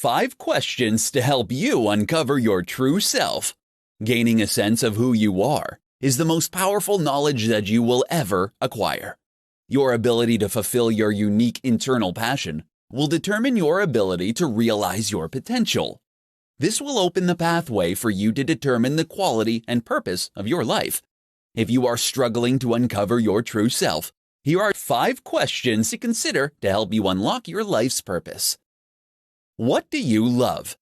5 questions to help you uncover your true self. Gaining a sense of who you are is the most powerful knowledge that you will ever acquire. Your ability to fulfill your unique internal passion will determine your ability to realize your potential. This will open the pathway for you to determine the quality and purpose of your life. If you are struggling to uncover your true self, here are 5 questions to consider to help you unlock your life's purpose. What do you love?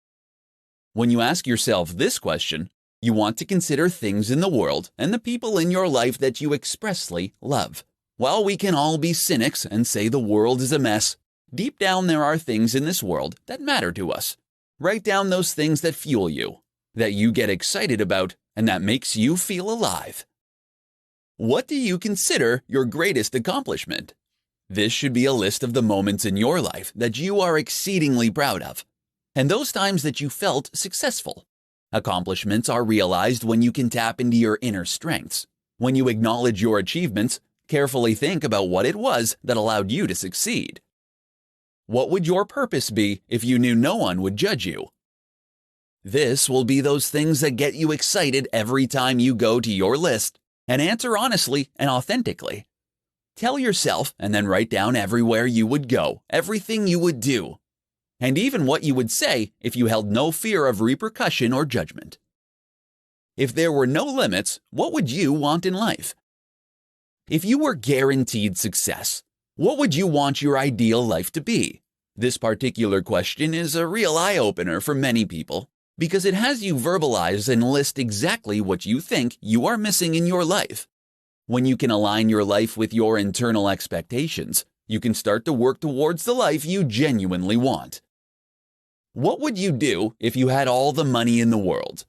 When you ask yourself this question, you want to consider things in the world and the people in your life that you expressly love. While we can all be cynics and say the world is a mess, deep down there are things in this world that matter to us. Write down those things that fuel you, that you get excited about, and that makes you feel alive. What do you consider your greatest accomplishment? This should be a list of the moments in your life that you are exceedingly proud of, and those times that you felt successful. Accomplishments are realized when you can tap into your inner strengths. When you acknowledge your achievements, carefully think about what it was that allowed you to succeed. What would your purpose be if you knew no one would judge you? This will be those things that get you excited every time you go to your list, and answer honestly and authentically. Tell yourself and then write down everywhere you would go, everything you would do, and even what you would say if you held no fear of repercussion or judgment. If there were no limits, what would you want in life? If you were guaranteed success, what would you want your ideal life to be? This particular question is a real eye-opener for many people because it has you verbalize and list exactly what you think you are missing in your life. When you can align your life with your internal expectations, you can start to work towards the life you genuinely want. What would you do if you had all the money in the world?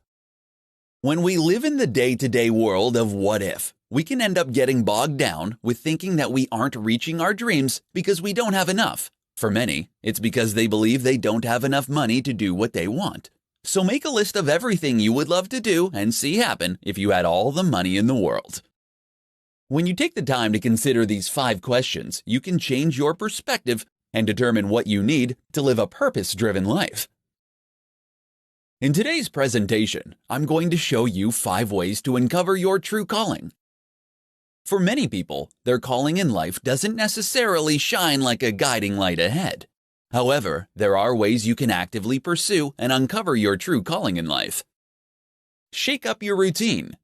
When we live in the day-to-day world of what if, we can end up getting bogged down with thinking that we aren't reaching our dreams because we don't have enough. For many, it's because they believe they don't have enough money to do what they want. So make a list of everything you would love to do and see happen if you had all the money in the world. When you take the time to consider these 5 questions, you can change your perspective and determine what you need to live a purpose-driven life. In today's presentation, I'm going to show you 5 ways to uncover your true calling. For many people, their calling in life doesn't necessarily shine like a guiding light ahead. However, there are ways you can actively pursue and uncover your true calling in life. Shake up your routine.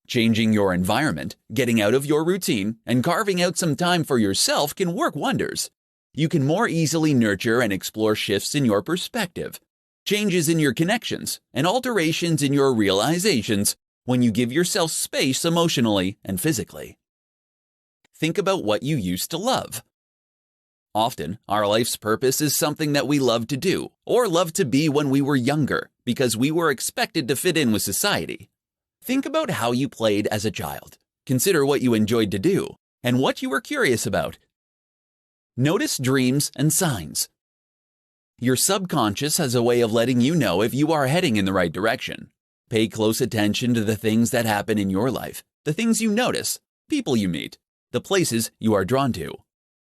Changing your environment, getting out of your routine, and carving out some time for yourself can work wonders. You can more easily nurture and explore shifts in your perspective, changes in your connections, and alterations in your realizations when you give yourself space emotionally and physically. Think about what you used to love. Often, our life's purpose is something that we love to do or love to be when we were younger because we were expected to fit in with society. Think about how you played as a child. Consider what you enjoyed to do and what you were curious about. Notice dreams and signs. Your subconscious has a way of letting you know if you are heading in the right direction. Pay close attention to the things that happen in your life, the things you notice, people you meet, the places you are drawn to.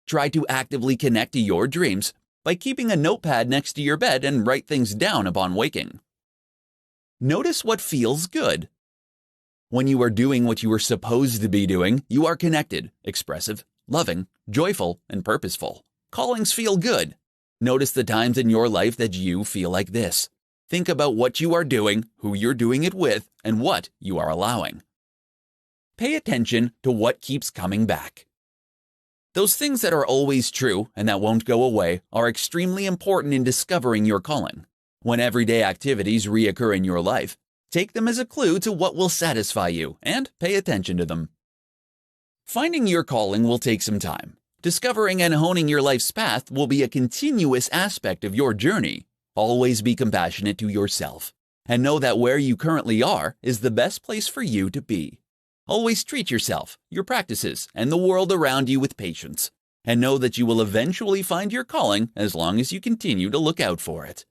Try to actively connect to your dreams by keeping a notepad next to your bed and write things down upon waking. Notice what feels good. When you are doing what you are supposed to be doing, you are connected, expressive, loving, joyful, and purposeful. Callings feel good. Notice the times in your life that you feel like this. Think about what you are doing, who you're doing it with, and what you are allowing. Pay attention to what keeps coming back. Those things that are always true and that won't go away are extremely important in discovering your calling. When everyday activities reoccur in your life, take them as a clue to what will satisfy you and pay attention to them. Finding your calling will take some time. Discovering and honing your life's path will be a continuous aspect of your journey. Always be compassionate to yourself and know that where you currently are is the best place for you to be. Always treat yourself, your practices, and the world around you with patience, and know that you will eventually find your calling as long as you continue to look out for it.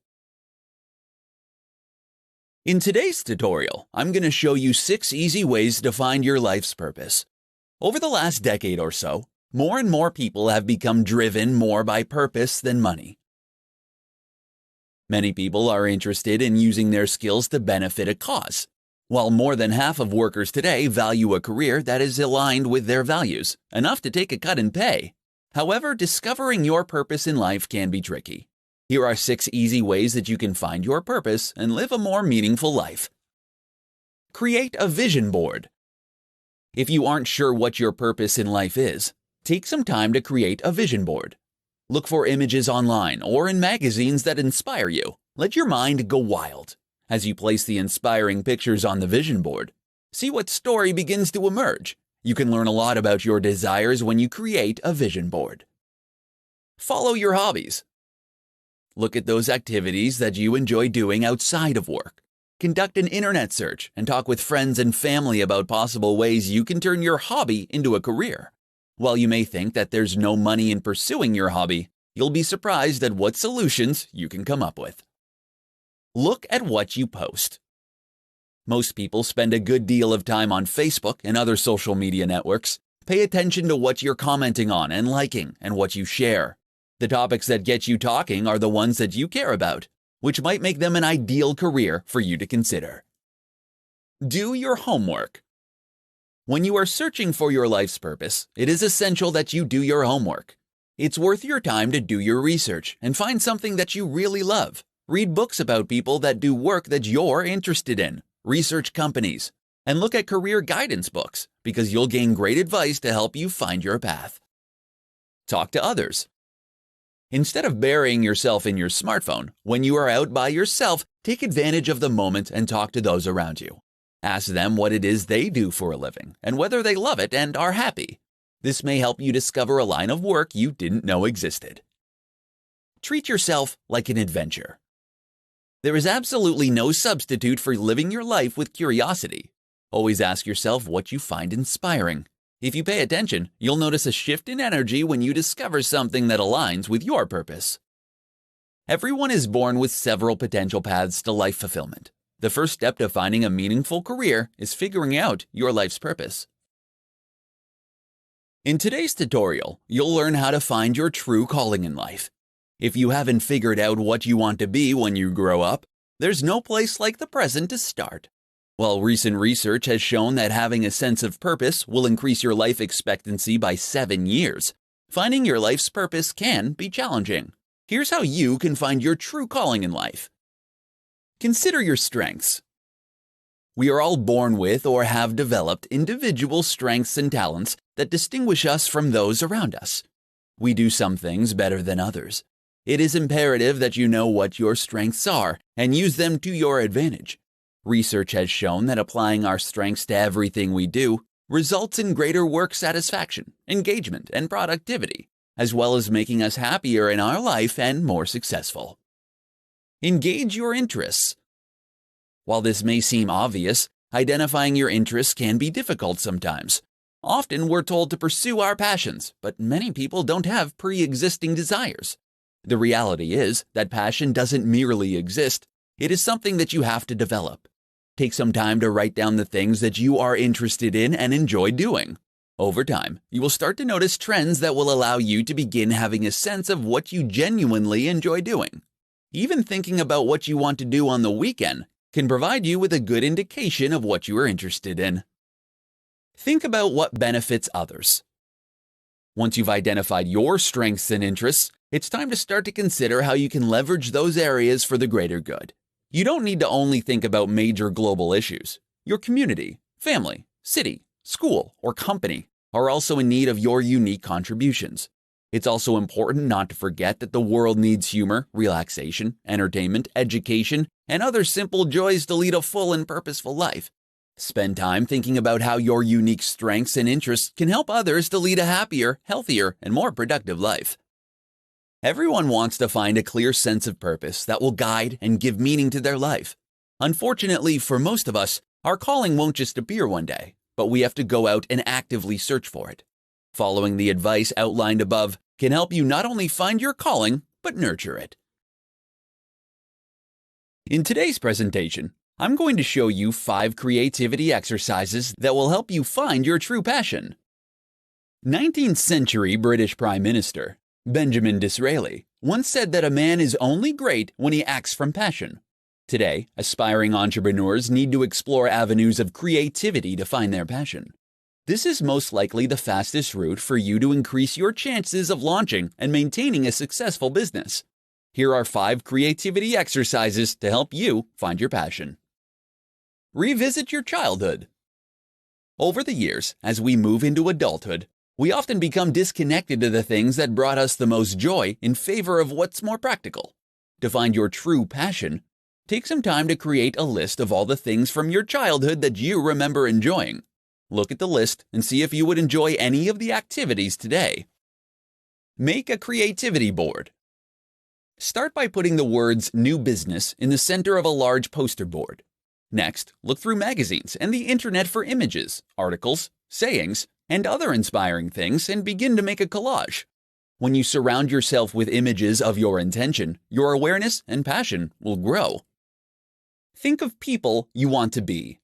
In today's tutorial, I'm going to show you 6 easy ways to find your life's purpose. Over the last decade or so, more and more people have become driven more by purpose than money. Many people are interested in using their skills to benefit a cause. While more than half of workers today value a career that is aligned with their values, enough to take a cut in pay. However, discovering your purpose in life can be tricky. Here are 6 easy ways that you can find your purpose and live a more meaningful life. Create a vision board. If you aren't sure what your purpose in life is, take some time to create a vision board. Look for images online or in magazines that inspire you. Let your mind go wild. As you place the inspiring pictures on the vision board, see what story begins to emerge. You can learn a lot about your desires when you create a vision board. Follow your hobbies. Look at those activities that you enjoy doing outside of work. Conduct an internet search and talk with friends and family about possible ways you can turn your hobby into a career. While you may think that there's no money in pursuing your hobby, you'll be surprised at what solutions you can come up with. Look at what you post. Most people spend a good deal of time on Facebook and other social media networks. Pay attention to what you're commenting on and liking and what you share. The topics that get you talking are the ones that you care about, which might make them an ideal career for you to consider. Do your homework. When you are searching for your life's purpose, it is essential that you do your homework. It's worth your time to do your research and find something that you really love. Read books about people that do work that you're interested in. Research companies, and look at career guidance books because you'll gain great advice to help you find your path. Talk to others. Instead of burying yourself in your smartphone, when you are out by yourself, take advantage of the moment and talk to those around you. Ask them what it is they do for a living and whether they love it and are happy. This may help you discover a line of work you didn't know existed. Treat yourself like an adventure. There is absolutely no substitute for living your life with curiosity. Always ask yourself what you find inspiring. If you pay attention, you'll notice a shift in energy when you discover something that aligns with your purpose. Everyone is born with several potential paths to life fulfillment. The first step to finding a meaningful career is figuring out your life's purpose. In today's tutorial, you'll learn how to find your true calling in life. If you haven't figured out what you want to be when you grow up, there's no place like the present to start. While recent research has shown that having a sense of purpose will increase your life expectancy by 7 years, finding your life's purpose can be challenging. Here's how you can find your true calling in life. Consider your strengths. We are all born with or have developed individual strengths and talents that distinguish us from those around us. We do some things better than others. It is imperative that you know what your strengths are and use them to your advantage. Research has shown that applying our strengths to everything we do results in greater work satisfaction, engagement, and productivity, as well as making us happier in our life and more successful. Engage your interests. While this may seem obvious, identifying your interests can be difficult sometimes. Often we're told to pursue our passions, but many people don't have pre-existing desires. The reality is that passion doesn't merely exist. It is something that you have to develop. Take some time to write down the things that you are interested in and enjoy doing. Over time, you will start to notice trends that will allow you to begin having a sense of what you genuinely enjoy doing. Even thinking about what you want to do on the weekend can provide you with a good indication of what you are interested in. Think about what benefits others. Once you've identified your strengths and interests, it's time to start to consider how you can leverage those areas for the greater good. You don't need to only think about major global issues. Your community, family, city, school, or company are also in need of your unique contributions. It's also important not to forget that the world needs humor, relaxation, entertainment, education, and other simple joys to lead a full and purposeful life. Spend time thinking about how your unique strengths and interests can help others to lead a happier, healthier, and more productive life. Everyone wants to find a clear sense of purpose that will guide and give meaning to their life. Unfortunately, for most of us, our calling won't just appear one day, but we have to go out and actively search for it. Following the advice outlined above can help you not only find your calling, but nurture it. In today's presentation, I'm going to show you 5 creativity exercises that will help you find your true passion. 19th century British Prime Minister Benjamin Disraeli once said that a man is only great when he acts from passion. Today, aspiring entrepreneurs need to explore avenues of creativity to find their passion. This is most likely the fastest route for you to increase your chances of launching and maintaining a successful business. Here are 5 creativity exercises to help you find your passion. Revisit your childhood. Over the years, as we move into adulthood, we often become disconnected to the things that brought us the most joy in favor of what's more practical. To find your true passion, take some time to create a list of all the things from your childhood that you remember enjoying. Look at the list and see if you would enjoy any of the activities today. Make a creativity board. Start by putting the words "new business" in the center of a large poster board. Next, look through magazines and the internet for images, articles, sayings, and other inspiring things and begin to make a collage. When you surround yourself with images of your intention, your awareness and passion will grow. Think of people you want to be.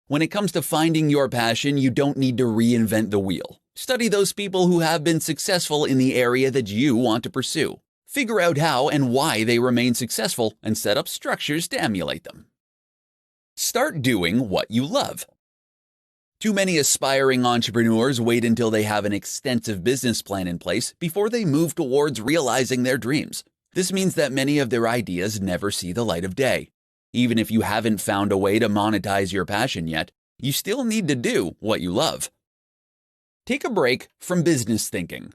When it comes to finding your passion, you don't need to reinvent the wheel. Study those people who have been successful in the area that you want to pursue. Figure out how and why they remain successful and set up structures to emulate them. Start doing what you love. Too many aspiring entrepreneurs wait until they have an extensive business plan in place before they move towards realizing their dreams. This means that many of their ideas never see the light of day. Even if you haven't found a way to monetize your passion yet, you still need to do what you love. Take a break from business thinking.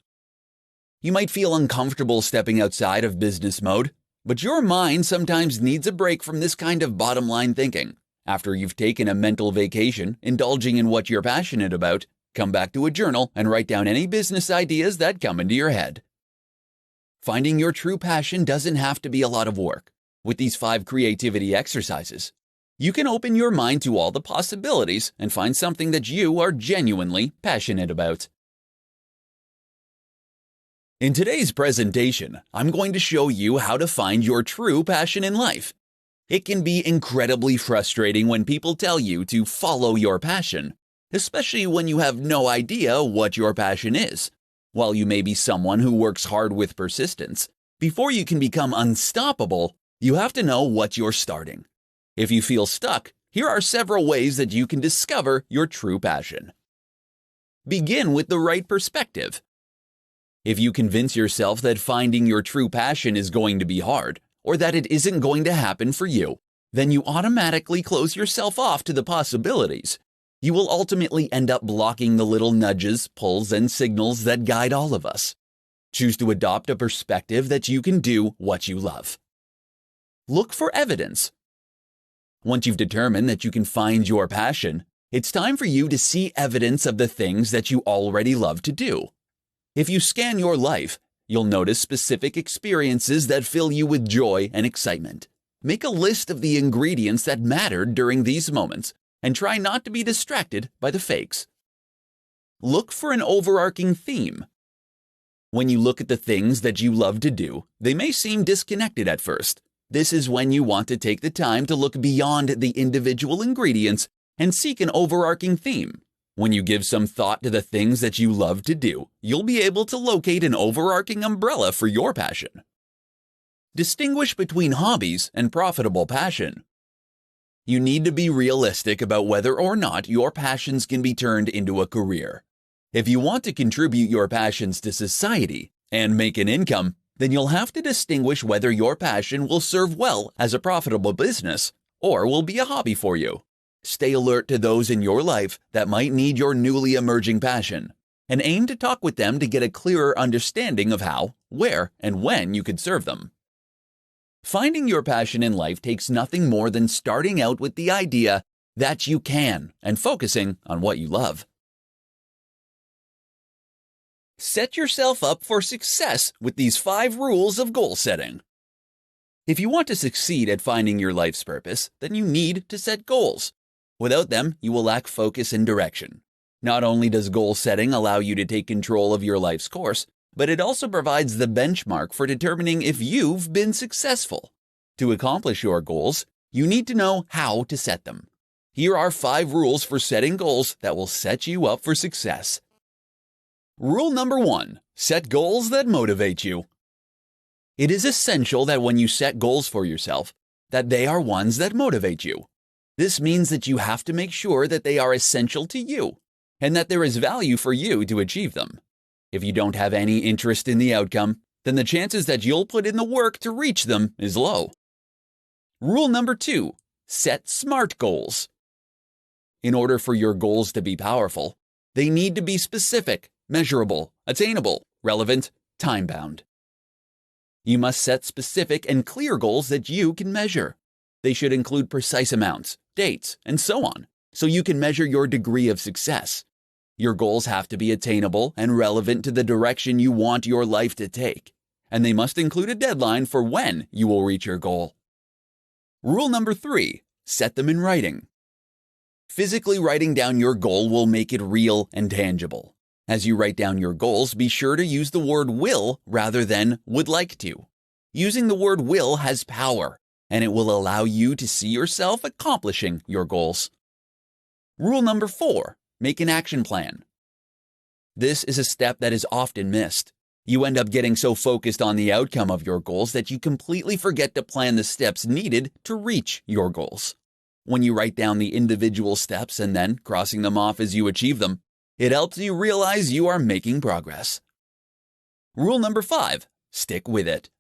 You might feel uncomfortable stepping outside of business mode, but your mind sometimes needs a break from this kind of bottom-line thinking. After you've taken a mental vacation, indulging in what you're passionate about, come back to a journal and write down any business ideas that come into your head. Finding your true passion doesn't have to be a lot of work. With these 5 creativity exercises, you can open your mind to all the possibilities and find something that you are genuinely passionate about. In today's presentation, I'm going to show you how to find your true passion in life. It can be incredibly frustrating when people tell you to follow your passion, especially when you have no idea what your passion is. While you may be someone who works hard with persistence, before you can become unstoppable, you have to know what you're starting. If you feel stuck, here are several ways that you can discover your true passion. Begin with the right perspective. If you convince yourself that finding your true passion is going to be hard, or that it isn't going to happen for you, then you automatically close yourself off to the possibilities. You will ultimately end up blocking the little nudges, pulls, and signals that guide all of us. Choose to adopt a perspective that you can do what you love. Look for evidence. Once you've determined that you can find your passion, it's time for you to see evidence of the things that you already love to do. If you scan your life, you'll notice specific experiences that fill you with joy and excitement. Make a list of the ingredients that mattered during these moments and try not to be distracted by the fakes. Look for an overarching theme. When you look at the things that you love to do, they may seem disconnected at first. This is when you want to take the time to look beyond the individual ingredients and seek an overarching theme. When you give some thought to the things that you love to do, you'll be able to locate an overarching umbrella for your passion. Distinguish between hobbies and profitable passion. You need to be realistic about whether or not your passions can be turned into a career. If you want to contribute your passions to society and make an income, then you'll have to distinguish whether your passion will serve well as a profitable business or will be a hobby for you. Stay alert to those in your life that might need your newly emerging passion, and aim to talk with them to get a clearer understanding of how, where, and when you could serve them. Finding your passion in life takes nothing more than starting out with the idea that you can and focusing on what you love. Set yourself up for success with these 5 rules of goal setting. If you want to succeed at finding your life's purpose, then you need to set goals. Without them, you will lack focus and direction. Not only does goal setting allow you to take control of your life's course, but it also provides the benchmark for determining if you've been successful. To accomplish your goals, you need to know how to set them. Here are 5 rules for setting goals that will set you up for success. Rule number 1. Set goals that motivate you. It is essential that when you set goals for yourself, that they are ones that motivate you. This means that you have to make sure that they are essential to you and that there is value for you to achieve them. If you don't have any interest in the outcome, then the chances that you'll put in the work to reach them is low. Rule number 2, set SMART goals. In order for your goals to be powerful, they need to be specific, measurable, attainable, relevant, time-bound. You must set specific and clear goals that you can measure. They should include precise amounts, dates, and so on, so you can measure your degree of success. Your goals have to be attainable and relevant to the direction you want your life to take, and they must include a deadline for when you will reach your goal. Rule number 3, set them in writing. Physically writing down your goal will make it real and tangible. As you write down your goals, be sure to use the word will rather than would like to. Using the word will has power, and it will allow you to see yourself accomplishing your goals. Rule number 4, make an action plan. This is a step that is often missed. You end up getting so focused on the outcome of your goals that you completely forget to plan the steps needed to reach your goals. When you write down the individual steps and then crossing them off as you achieve them, it helps you realize you are making progress. Rule number 5, stick with it.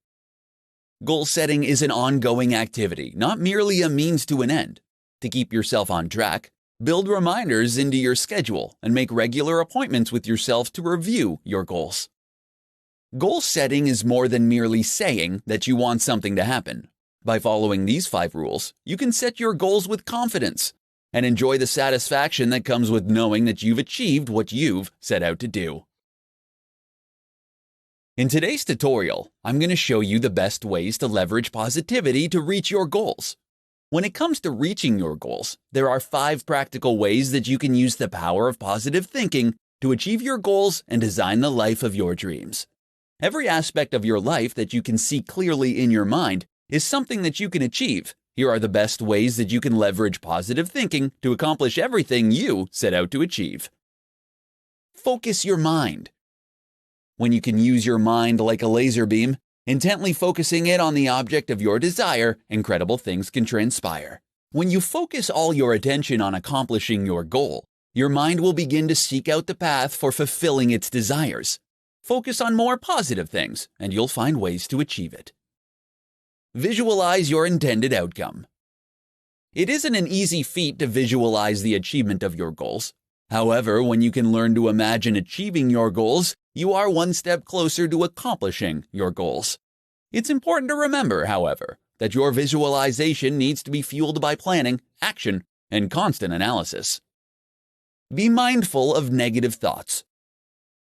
Goal setting is an ongoing activity, not merely a means to an end. To keep yourself on track, build reminders into your schedule and make regular appointments with yourself to review your goals. Goal setting is more than merely saying that you want something to happen. By following these 5 rules, you can set your goals with confidence and enjoy the satisfaction that comes with knowing that you've achieved what you've set out to do. In today's tutorial, I'm going to show you the best ways to leverage positivity to reach your goals. When it comes to reaching your goals, there are 5 practical ways that you can use the power of positive thinking to achieve your goals and design the life of your dreams. Every aspect of your life that you can see clearly in your mind is something that you can achieve. Here are the best ways that you can leverage positive thinking to accomplish everything you set out to achieve. Focus your mind. When you can use your mind like a laser beam, intently focusing it on the object of your desire, incredible things can transpire. When you focus all your attention on accomplishing your goal, your mind will begin to seek out the path for fulfilling its desires. Focus on more positive things, and you'll find ways to achieve it. Visualize your intended outcome. It isn't an easy feat to visualize the achievement of your goals. However, when you can learn to imagine achieving your goals, you are one step closer to accomplishing your goals. It's important to remember, however, that your visualization needs to be fueled by planning, action, and constant analysis. Be mindful of negative thoughts.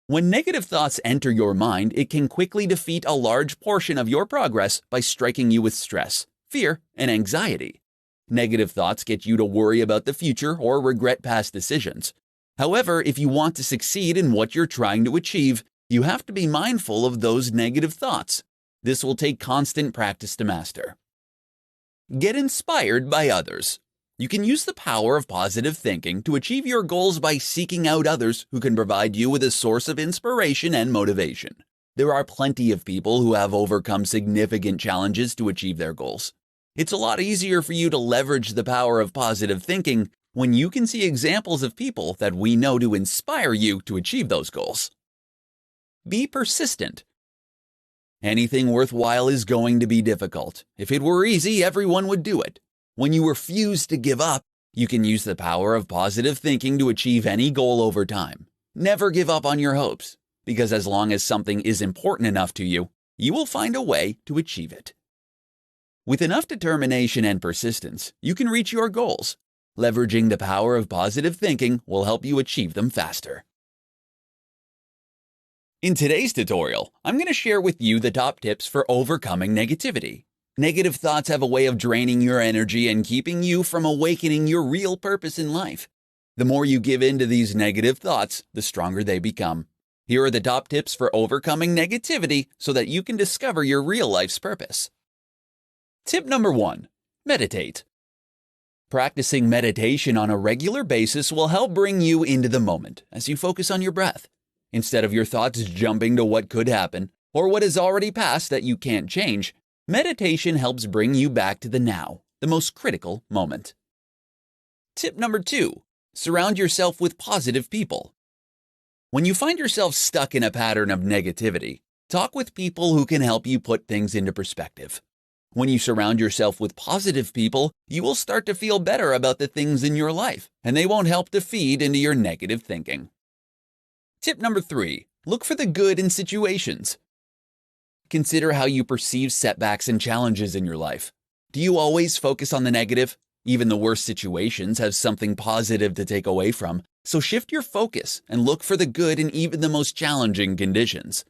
When negative thoughts enter your mind, it can quickly defeat a large portion of your progress by striking you with stress, fear, and anxiety. Negative thoughts get you to worry about the future or regret past decisions. However, if you want to succeed in what you're trying to achieve, you have to be mindful of those negative thoughts. This will take constant practice to master. Get inspired by others. You can use the power of positive thinking to achieve your goals by seeking out others who can provide you with a source of inspiration and motivation. There are plenty of people who have overcome significant challenges to achieve their goals. It's a lot easier for you to leverage the power of positive thinking when you can see examples of people that we know to inspire you to achieve those goals. Be persistent. Anything worthwhile is going to be difficult. If it were easy, everyone would do it. When you refuse to give up, you can use the power of positive thinking to achieve any goal over time. Never give up on your hopes, because as long as something is important enough to you, you will find a way to achieve it. With enough determination and persistence, you can reach your goals. Leveraging the power of positive thinking will help you achieve them faster. In today's tutorial, I'm going to share with you the top tips for overcoming negativity. Negative thoughts have a way of draining your energy and keeping you from awakening your real purpose in life. The more you give in to these negative thoughts, the stronger they become. Here are the top tips for overcoming negativity so that you can discover your real life's purpose. Tip number 1, meditate. Practicing meditation on a regular basis will help bring you into the moment as you focus on your breath. Instead of your thoughts jumping to what could happen, or what has already passed that you can't change, meditation helps bring you back to the now, the most critical moment. Tip number 2. Surround yourself with positive people. When you find yourself stuck in a pattern of negativity, talk with people who can help you put things into perspective. When you surround yourself with positive people, you will start to feel better about the things in your life, and they won't help to feed into your negative thinking. Tip number 3. Look for the good in situations. Consider how you perceive setbacks and challenges in your life. Do you always focus on the negative? Even the worst situations have something positive to take away from, so shift your focus and look for the good in even the most challenging conditions.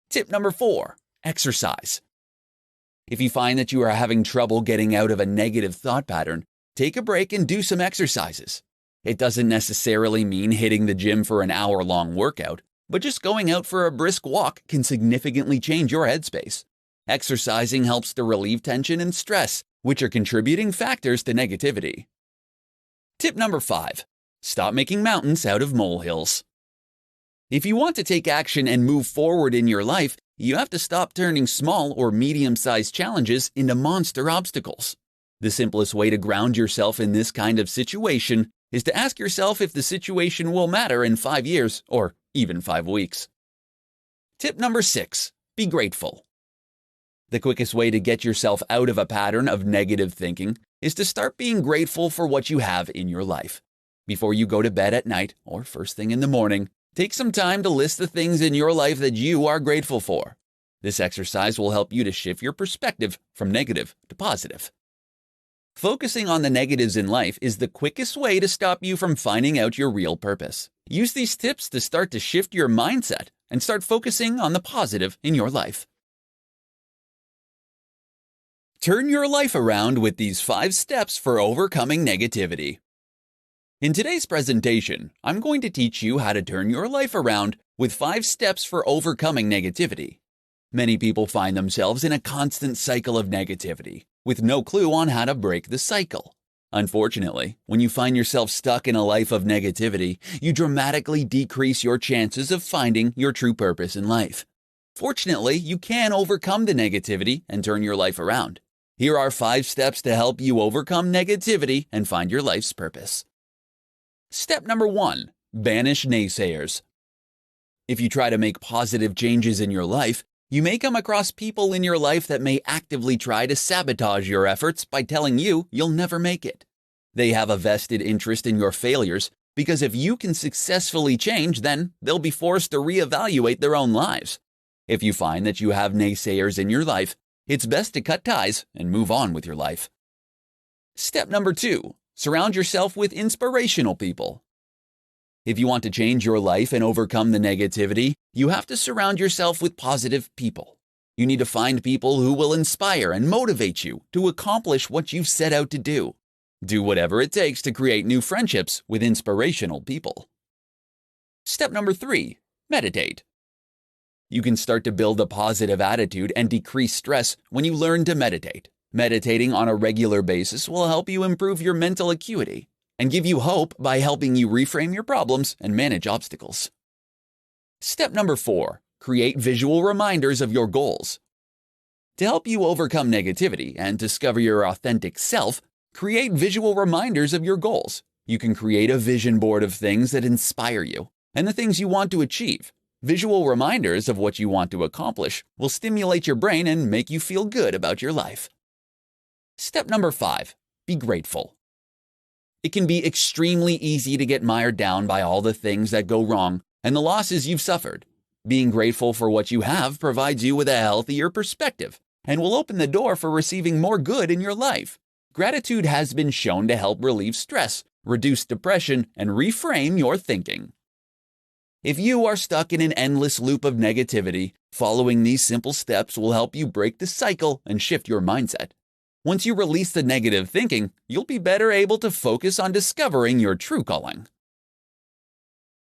Tip number 4. Exercise. If you find that you are having trouble getting out of a negative thought pattern, take a break and do some exercises. It doesn't necessarily mean hitting the gym for an hour-long workout, but just going out for a brisk walk can significantly change your headspace. Exercising helps to relieve tension and stress, which are contributing factors to negativity. Tip number 5. Stop making mountains out of molehills. If you want to take action and move forward in your life, you have to stop turning small or medium-sized challenges into monster obstacles. The simplest way to ground yourself in this kind of situation is to ask yourself if the situation will matter in 5 years or even 5 weeks. Tip number 6. Be grateful. The quickest way to get yourself out of a pattern of negative thinking is to start being grateful for what you have in your life. Before you go to bed at night or first thing in the morning, take some time to list the things in your life that you are grateful for. This exercise will help you to shift your perspective from negative to positive. Focusing on the negatives in life is the quickest way to stop you from finding out your real purpose. Use these tips to start to shift your mindset and start focusing on the positive in your life. Turn your life around with these 5 steps for overcoming negativity. In today's presentation, I'm going to teach you how to turn your life around with 5 steps for overcoming negativity. Many people find themselves in a constant cycle of negativity, with no clue on how to break the cycle. Unfortunately, when you find yourself stuck in a life of negativity, you dramatically decrease your chances of finding your true purpose in life. Fortunately, you can overcome the negativity and turn your life around. Here are 5 steps to help you overcome negativity and find your life's purpose. Step number 1. Banish naysayers. If you try to make positive changes in your life, you may come across people in your life that may actively try to sabotage your efforts by telling you you'll never make it. They have a vested interest in your failures because if you can successfully change, then they'll be forced to reevaluate their own lives. If you find that you have naysayers in your life, it's best to cut ties and move on with your life. Step number 2. Surround yourself with inspirational people. If you want to change your life and overcome the negativity, you have to surround yourself with positive people. You need to find people who will inspire and motivate you to accomplish what you've set out to do. Do whatever it takes to create new friendships with inspirational people. Step number 3. Meditate. You can start to build a positive attitude and decrease stress when you learn to meditate. Meditating on a regular basis will help you improve your mental acuity and give you hope by helping you reframe your problems and manage obstacles. Step number 4. Create visual reminders of your goals. To help you overcome negativity and discover your authentic self, create visual reminders of your goals. You can create a vision board of things that inspire you and the things you want to achieve. Visual reminders of what you want to accomplish will stimulate your brain and make you feel good about your life. Step number 5. Be grateful. It can be extremely easy to get mired down by all the things that go wrong and the losses you've suffered. Being grateful for what you have provides you with a healthier perspective and will open the door for receiving more good in your life. Gratitude has been shown to help relieve stress, reduce depression, and reframe your thinking. If you are stuck in an endless loop of negativity, following these simple steps will help you break the cycle and shift your mindset. Once you release the negative thinking, you'll be better able to focus on discovering your true calling.